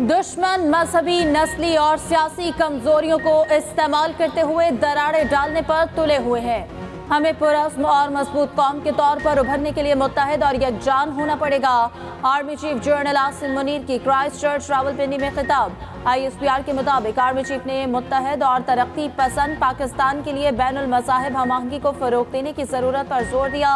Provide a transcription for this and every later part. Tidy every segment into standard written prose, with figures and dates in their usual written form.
दुश्मन मजहबी, नस्ली और सियासी कमजोरियों को इस्तेमाल करते हुए दरारें डालने पर तुले हुए हैं। हमें पुरअज़्म और मजबूत कौम के तौर पर उभरने के लिए मुत्तहिद और यकजान होना पड़ेगा। Army chief general Asim Munir की क्राइस्ट चर्च रावलपिंडी में खिताब। ISPR के मुताबिक आर्मी चीफ ने मुत्तहिद और तरक्की पसंद पाकिस्तान के लिए बैनुल मज़ाहिब हमआहंगी को फरोग देने की जरूरत पर जोर दिया।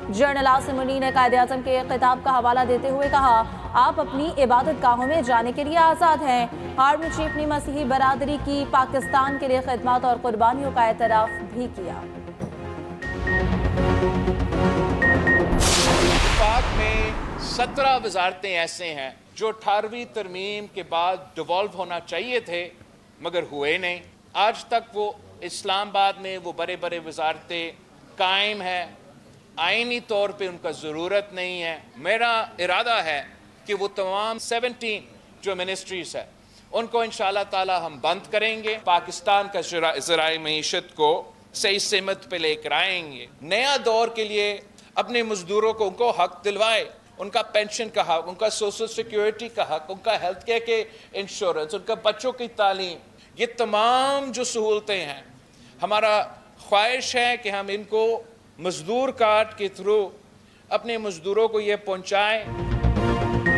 जनरल आसिम मुनीर ने कायदे-आज़म के खिताब का हवाला देते हुए कहा, आप अपनी इबादत गाहों में जाने के लिए आज़ाद हैं। आर्मी चीफ ने मसीही बरादरी की पाकिस्तान के लिए खिदमत और कुर्बानियों का एतराफ़ भी किया। पाक में 17 वजारतें ऐसे हैं जो 18वीं तरमीम के बाद डिवॉल्व होना चाहिए थे मगर हुए नहीं। आज तक वो इस्लामाबाद में वो बड़े बड़े वजारतें कायम है, आईनी तौर पे उनका ज़रूरत नहीं है। मेरा इरादा है कि वो तमाम 17 जो मिनिस्ट्रीज है उनको इंशाअल्लाह ताला हम बंद करेंगे, पाकिस्तान का ज़राए मईशत को सही सिमत पे लेकर आएंगे। नया दौर के लिए अपने मजदूरों को उनको हक दिलवाए, उनका पेंशन का हक, उनका सोशल सिक्योरिटी का हक, उनका हेल्थ केयर के इंश्योरेंस, उनका बच्चों की तालीम, ये तमाम जो सहूलतें हैं, हमारा ख्वाहिश है कि हम इनको मजदूर कार्ड के थ्रू अपने मजदूरों को ये पहुंचाएं।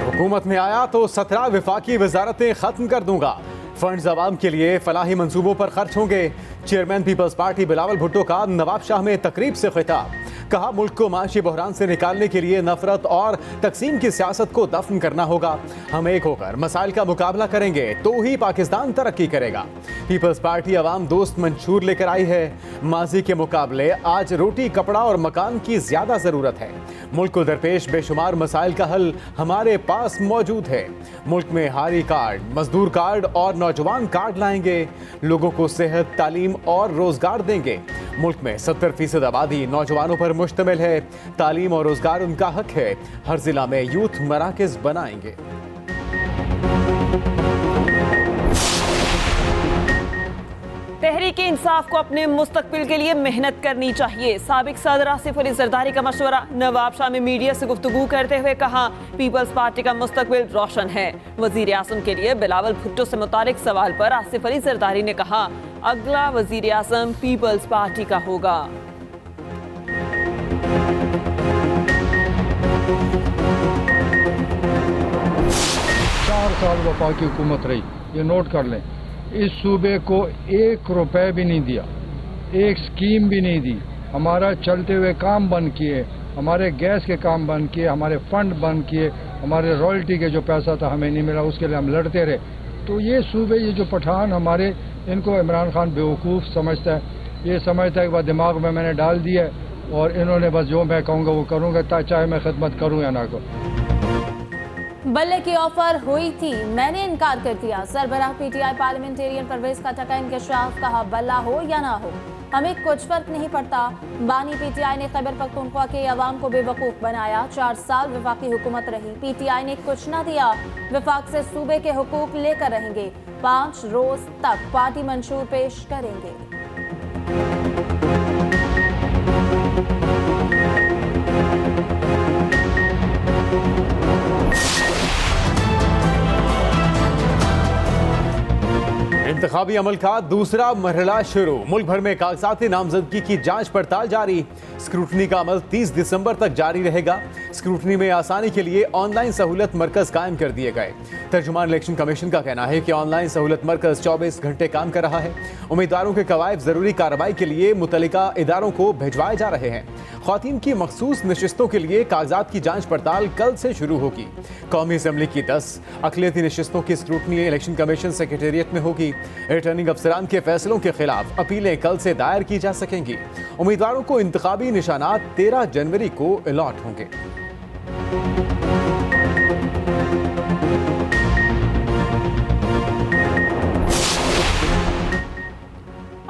हुकूमत में आया तो 17 विफाकी वजारतें खत्म कर दूंगा। फंड्स अवाम के लिए फलाही मंसूबों पर खर्च होंगे। Chairman people's party Bilawal Bhutto का नवाब शाह में तकरीब से खिताब। कहा, मुल्क को माशी बहरान से निकालने के लिए नफरत और तकसीम की सियासत को दफन करना होगा। हम एक होकर मसाइल का मुकाबला करेंगे तो ही पाकिस्तान तरक्की करेगा। पीपल्स पार्टी अवाम दोस्त मंशूर लेकर आई है। माजी के मुकाबले आज रोटी, कपड़ा और मकान की ज्यादा जरूरत है। मुल्क को दरपेश बेशुमार मसाइल का हल हमारे पास मौजूद है। मुल्क में हारी कार्ड, मजदूर कार्ड और नौजवान कार्ड लाएंगे। लोगों को सेहत, तालीम और रोजगार देंगे। मुल्क में 70% आबादी नौजवानों पर मुश्तमिल है। तालीम और रोजगार उनका हक है। हर जिला में यूथ मराकज बनाएंगे। तहरीक इंसाफ को अपने मुस्तकबिल के लिए मेहनत करनी चाहिए। साबिक सदर आसिफ अली जरदारी का मशवरा। नवाब शाह में मीडिया से गुफ्तगू करते हुए कहा, पीपल्स पार्टी का मुस्तकबिल रोशन है। वजीर आज़म के लिए बिलावल भुट्टो से मुतालिक सवाल पर आसिफ अली जरदारी ने कहा, अगला वजीर आज़म पीपल्स पार्टी का होगा। 4 साल वफा की हुकूमत रही, ये नोट कर लें। इस सूबे को 1 रुपए भी नहीं दिया, एक स्कीम भी नहीं दी। हमारा चलते हुए काम बंद किए, हमारे गैस के काम बंद किए, हमारे फंड बंद किए, हमारे रॉयल्टी के जो पैसा था हमें नहीं मिला, उसके लिए हम लड़ते रहे। तो ये सूबे, ये जो पठान हमारे, इनको इमरान खान बेवकूफ़ समझता है। ये समझता है कि बस दिमाग में मैंने डाल दिया और इन्होंने बस जो मैं कहूँगा वो करूँगा, चाहे मैं खिदमत करूँ या ना करूँ। बल्ले की ऑफर हुई थी, मैंने इनकार कर दिया। सरबराह PTI पार्लियामेंटेरियन परवेज खटक का इंकशाफ। कहा, बल्ला हो या ना हो हमें कुछ फर्क नहीं पड़ता। बानी PTI ने खैबर पख्तूनख्वा के अवाम को बेवकूफ़ बनाया। 4 साल वफाकी हुकूमत रही, PTI ने कुछ ना दिया। वफाक से सूबे के हुकूक लेकर रहेंगे। 5 रोज तक पार्टी मंशूर पेश करेंगे। इंतखाबी अमल का दूसरा मरहला शुरू। मुल्क भर में कागजात नामजदगी की जांच पड़ताल जारी। स्क्रूटनी का अमल 30 दिसंबर तक जारी रहेगा। स्क्रूटनी में आसानी के लिए ऑनलाइन सहूलत मरकज कायम कर दिए गए। तर्जुमान इलेक्शन कमीशन का कहना है कि ऑनलाइन सहूलत मरकज 24 घंटे काम कर रहा है। उम्मीदवारों के कवायद जरूरी कार्रवाई के लिए मुतल्लिका इदारों को भिजवाए जा रहे हैं। ख्वातीन की मखसूस नशिस्तों के लिए कागजात की जांच पड़ताल कल से शुरू होगी। कौमी असम्बली की 10 अक़लियती नशिस्तों की स्क्रूटनी इलेक्शन कमीशन सेक्रेटेरिएट में होगी। रिटर्निंग अफसरान के फैसलों के खिलाफ अपीलें कल से दायर की जा सकेंगी। उम्मीदवारों को इंतखाबी निशानात 13 जनवरी को अलॉट होंगे।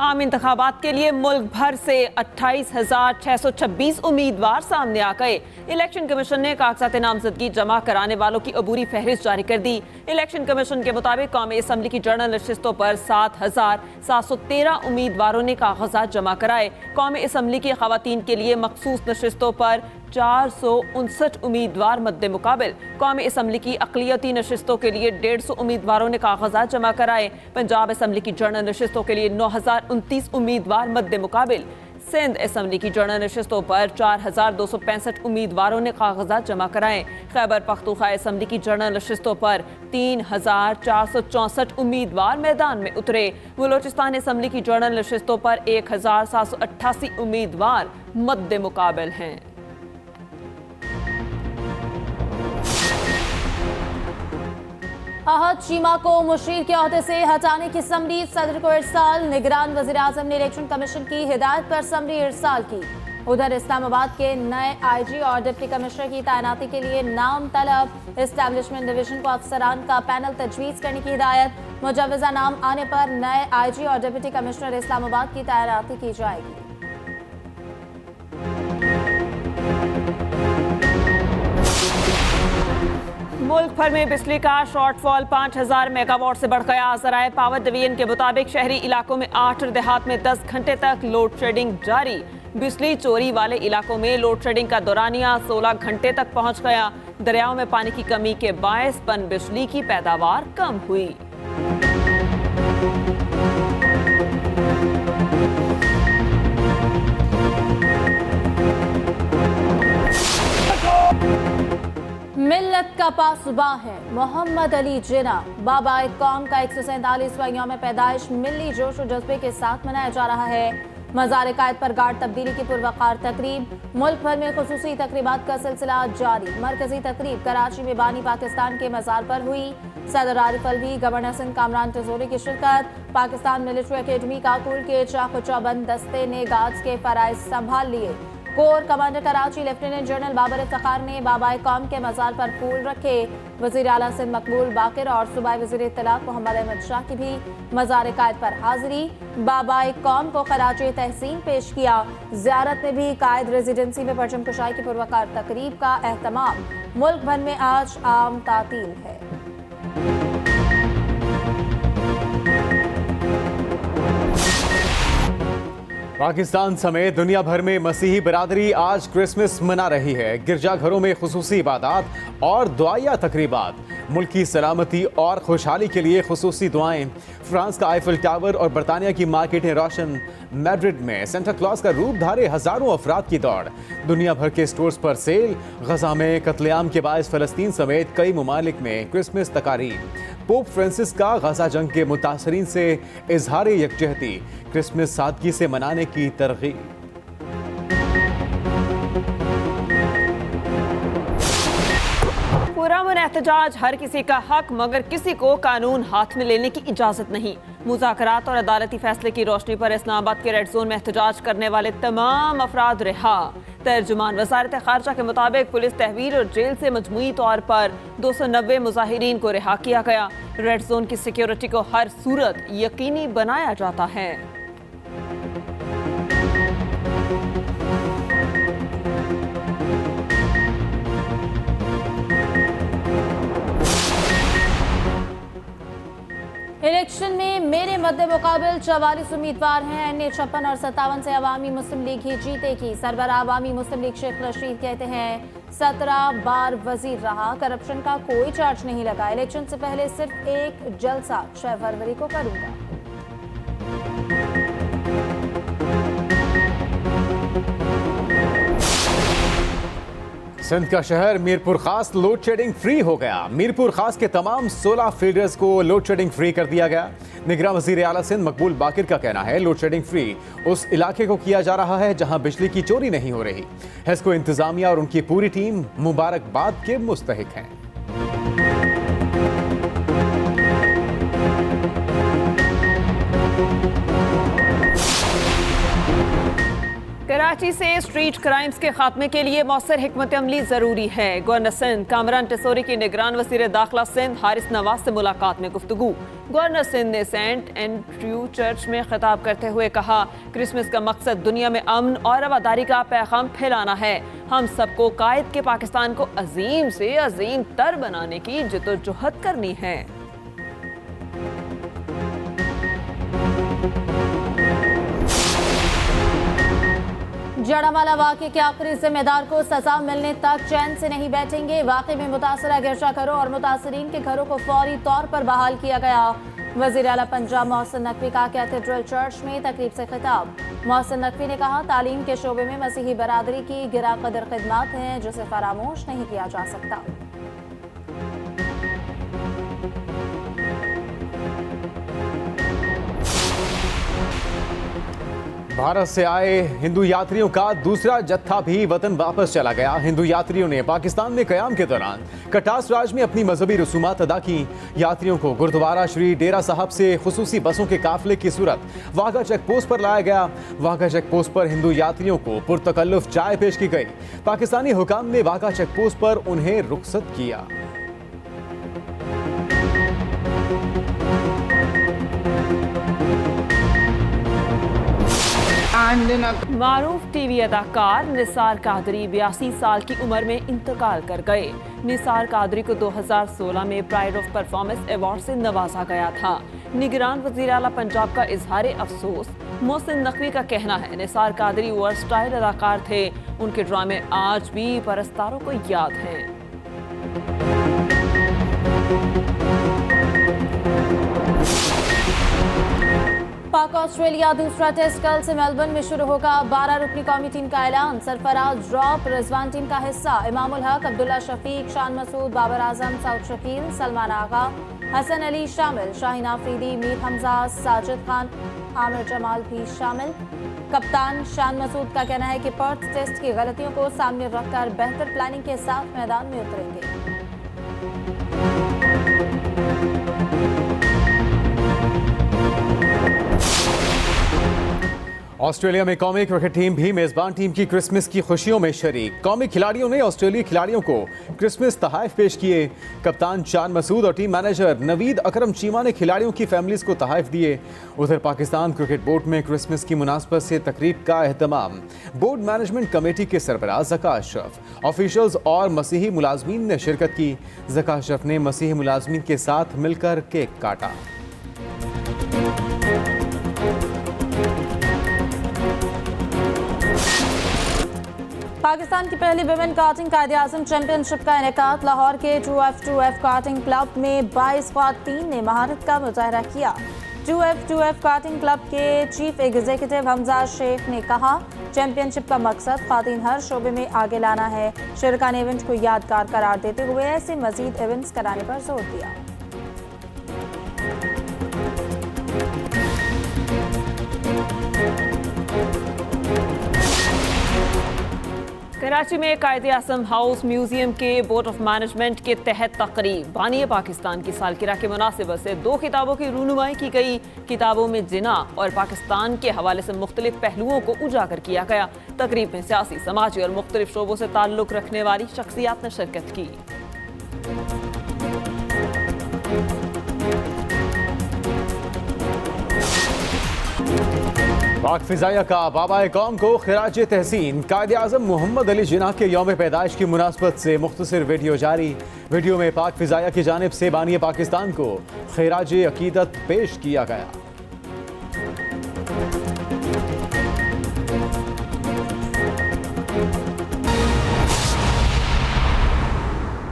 आम इंतखाबात के लिए मुल्क भर से 28,626 उम्मीदवार सामने आ गए। इलेक्शन कमीशन ने कागजात नामजदगी जमा कराने वालों की अबूरी फहरिस्त जारी कर दी। इलेक्शन कमीशन के मुताबिक कौमी असम्बली की जनरल नशिस्तों पर 7,713 उम्मीदवारों ने कागजात जमा कराए। कौमी असम्बली की खवातीन के लिए मखसूस नशिस्तों पर 459 उम्मीदवार मद्दे मुकाबिल। कौमी असम्बली की अक़लियती नशिस्तों के लिए 150 उम्मीदवारों ने कागजात जमा कराए। पंजाब असम्बली की जनरल नशिस्तों के लिए 9029 उम्मीदवार मद्दे मुकाबिल। सिंध असम्बली की जनरल नशिस्तों पर 4265 उम्मीदवारों ने कागजात जमा कराए। खैबर पख्तूनख्वा असम्बली की जनरल नशिस्तों पर 3464 उम्मीदवार मैदान में उतरे। बलोचिस्तान असम्बली की जनरल नशिस्तों पर 1788 उम्मीदवार मद्दे मुकाबिल हैं। अहद शीमा को मुशीर के ओहदे से हटाने की समरी, सदर को इरसाल। निगरान वज़ीर आज़म ने इलेक्शन कमीशन की हिदायत पर समरी इरसाल की। उधर इस्लामाबाद के नए IG और डिप्टी कमिश्नर की तैनाती के लिए नाम तलब। एस्टैब्लिशमेंट डिवीजन को अफसरान का पैनल तजवीज़ करने की हिदायत। मुजव्वज़ा नाम आने पर नए IG और डिप्टी कमिश्नर इस्लामाबाद की तैनाती की जाएगी। मुल्क भर में बिजली का शॉर्टफॉल 5000 मेगावाट से बढ़ गया। ज़राए पावर डिवीजन के मुताबिक शहरी इलाकों में 8 और देहात में 10 घंटे तक लोड शेडिंग जारी। बिजली चोरी वाले इलाकों में लोड शेडिंग का दौरानिया 16 घंटे तक पहुंच गया। दरियाओं में पानी की कमी के बायस पन बिजली की पैदावार कम हुई। मिल्लत का पासबां है मोहम्मद अली जिना। बाबा कौम का 147वां यौम पैदाइश मिली जोश और जज्बे के साथ मनाया जा रहा है। मज़ार कायद पर गार्ड तब्दीली की पुरवकार तकरीब। मुल्क भर में खुसूसी तकरीबात का सिलसिला जारी। मरकजी तकरीब कराची में बानी पाकिस्तान के मज़ार पर हुई। सदर आरिफ अलवी, गवर्नर सिंध कामरान तिजोरी की शिरकत। पाकिस्तान मिलिट्री अकेडमी काकुल के चाको चौबंद दस्ते ने गार्ड्स के फराइज संभाल लिए। Core commander Karachi lieutenant general Babar Iftikhar ने बाबा कौम के मज़ार पर फूल रखे। वज़ीर आला सिंध मकबूल बाकिर और सूबाई वज़ीर इत्तलात मोहम्मद अहमद शाह की भी मज़ार कायद पर हाजिरी। बाबा कौम को खराज तहसीन पेश किया। ज़ियारत में भी कायद रेजिडेंसी में परचम कुशाई की पुरवकार तकरीब का एहतमाम। मुल्क भर में आज आम तातील है। पाकिस्तान समेत दुनिया भर में मसीही बिरादरी आज क्रिसमस मना रही है। गिरजाघरों में खुसूसी इबादत और दुआया तकरीबात। मुल्क की सलामती और खुशहाली के लिए खुसूसी दुआएं। फ्रांस का आईफिल टावर और बरतानिया की मार्केटें रोशन। मैड्रिड में सेंटा क्लॉज का रूप धारे हजारों अफराद की दौड़। दुनिया भर के स्टोर्स पर सेल। गजा में कत्लेआम के बायस फलस्तीन समेत कई ममालिक में क्रिसमस तकारीब। पोप फ्रांसिस का गजा जंग के मुतासरीन से इजहार यकजहती। क्रिसमस सादगी से मनाने की तरगीब। पुरअमन एहतजाज हर किसी का हक, मगर किसी को कानून हाथ में लेने की इजाजत नहीं। मुज़ाकरात और अदालती फैसले की रोशनी पर इस्लामाबाद के रेड जोन में एहतजाज करने वाले तमाम अफराद रिहा। तर्जुमान वज़ारत ख़ारजा के मुताबिक पुलिस तहवील और जेल से मजमूई तौर पर 290 मुजाहिरीन को रिहा किया गया। रेड जोन की सिक्योरिटी को हर सूरत यकीनी बनाया जाता है। इलेक्शन में मेरे मद्दे मुकाबिल 44 उम्मीदवार हैं। अन्य 56 और 57 से अवामी मुस्लिम लीग ही जीतेगी। सरबराह अवामी मुस्लिम लीग शेख रशीद कहते हैं 17 बार वजीर रहा, करप्शन का कोई चार्ज नहीं लगा। इलेक्शन से पहले सिर्फ एक जलसा 6 फरवरी को करूंगा। सिंध का शहर मीरपुर खास लोड शेडिंग फ्री हो गया। मीरपुर खास के तमाम 16 फीडर्स को लोड शेडिंग फ्री कर दिया गया। निगरान वजीर आला सिंध मकबूल बाकिर का कहना है लोड शेडिंग फ्री उस इलाके को किया जा रहा है जहां बिजली की चोरी नहीं हो रही। हेस्को इंतजामिया और उनकी पूरी टीम मुबारकबाद के मुस्तहिक हैं। कराची से स्ट्रीट क्राइम्स के खात्मे के लिए मौसर हिकमत अमली जरूरी है। गवर्नर सिंध कामरान तिजोरी की निगरान वज़ीर दाखिला सिंध हारिस नवाज से मुलाकात में गुफ्तगू। गवर्नर सिंध ने सेंट एंड्रयू चर्च में खिताब करते हुए कहा क्रिसमस का मकसद दुनिया में अमन और रवादारी का पैगाम फैलाना है। हम सबको कायद के पाकिस्तान को अजीम से अजीम तर बनाने की जिद्दोजहद करनी है। जड़ामाला वाक़े के आखिरी जिम्मेदार को सजा मिलने तक चैन से नहीं बैठेंगे। वाक़े में मुतासरा गिरजाघरों और मुतासरीन के घरों को फौरी तौर पर बहाल किया गया। वज़ीर आला पंजाब मोहसिन नकवी का कैथेड्रल चर्च में तकरीब से खिताब। मोहसिन नकवी ने कहा, तालीम के शोबे में मसीही बरादरी की गिरा कदर खिदमात हैं जिसे फरामोश नहीं किया जा सकता। भारत से आए हिंदू यात्रियों का दूसरा जत्था भी वतन वापस चला गया। हिंदू यात्रियों ने पाकिस्तान में क़याम के दौरान कटास राज में अपनी मजहबी रसूमात अदा की। यात्रियों को गुरुद्वारा श्री डेरा साहब से खुसूसी बसों के काफिले की सूरत वाघा चेक पोस्ट पर लाया गया। वाघा चेक पोस्ट पर हिंदू यात्रियों को पुरतकल्लुफ चाय पेश की गई। पाकिस्तानी हुकाम ने वाघा चेक पोस्ट पर उन्हें रुखसत किया। मारूफ टीवी अदाकार निसार कादरी 82 साल की उम्र में इंतकाल कर गए। निसार कादरी को 2016 में प्राइड ऑफ परफॉर्मेंस अवार्ड से नवाजा गया था। निगरान वज़ीर आला पंजाब का इजहार अफसोस। मोहसिन नकवी का कहना है, निसार कादरी वर्सटाइल अदाकार थे। उनके ड्रामे आज भी परस्तारों को याद हैं। पाक ऑस्ट्रेलिया दूसरा टेस्ट कल से मेलबर्न में शुरू होगा। 12 रुकनी कौमी टीम का ऐलान। सरफराज ड्रॉप रिजवान टीम का हिस्सा। इमामुल हक, अब्दुल्ला शफीक, शान मसूद, बाबर आजम, सऊद शकील, सलमान आगा, हसन अली शामिल। शाहीन आफरीदी, मीर हमजा, साजिद खान, आमिर जमाल भी शामिल। कप्तान शान मसूद का कहना है कि पर्थ टेस्ट की गलतियों को सामने रखकर बेहतर प्लानिंग के साथ मैदान में उतरेंगे। ऑस्ट्रेलिया में कौमी क्रिकेट टीम भी मेजबान टीम की क्रिसमस की खुशियों में शरीक। कौमी खिलाड़ियों ने ऑस्ट्रेलियाई खिलाड़ियों को क्रिसमस तोहफे पेश किए। कप्तान शान मसूद और टीम मैनेजर नवीद अकरम चीमा ने खिलाड़ियों की फैमिलीज को तोहफे दिए। उधर पाकिस्तान क्रिकेट बोर्ड में क्रिसमस की मुनासबत से तकरीब का एहतमाम। बोर्ड मैनेजमेंट कमेटी के सरबराह ज़का अशरफ, ऑफिशियल्स और मसीही मुलाजमीन ने शिरकत की। ज़का अशरफ ने मसीही मुलाजमीन के साथ मिलकर केक काटा। पाकिस्तान की पहली विमेन कार्टिंग कायदे-आज़म चैंपियनशिप का इनेकाद। लाहौर के 2F2F कार्टिंग क्लब में 22 ख्वातीन ने महारत का मुजाहरा किया। 2F2F कार्टिंग क्लब के चीफ एग्जीक्यूटिव हमजा शेख ने कहा, चैंपियनशिप का मकसद ख्वातीन हर शोबे में आगे लाना है। शिरका ने इवेंट को यादगार करार देते हुए ऐसे मजीद इवेंट्स कराने पर जोर दिया। कराची में कायदे-आज़म हाउस म्यूजियम के बोर्ड ऑफ मैनेजमेंट के तहत तकरीब। बानी पाकिस्तान की सालगिरह के मुनासिबत से 2 किताबों की रूनुमाई की गई। किताबों में जिना और पाकिस्तान के हवाले से मुख्तलिफ पहलुओं को उजागर किया गया। तकरीब में सियासी, समाजी और मुख्तलिफ शोबों से ताल्लुक रखने वाली शख्सियात ने शिरकत की। पाक फिजाइया का बाबा कौम को खिराज तहसीन। कायदे आज़म मोहम्मद अली जिन्ना के यौम पैदाइश की मुनासबत से मुख्तसर वीडियो जारी। वीडियो में पाक फिजाइया की जानिब से बानी पाकिस्तान को खिराज अकीदत पेश किया गया।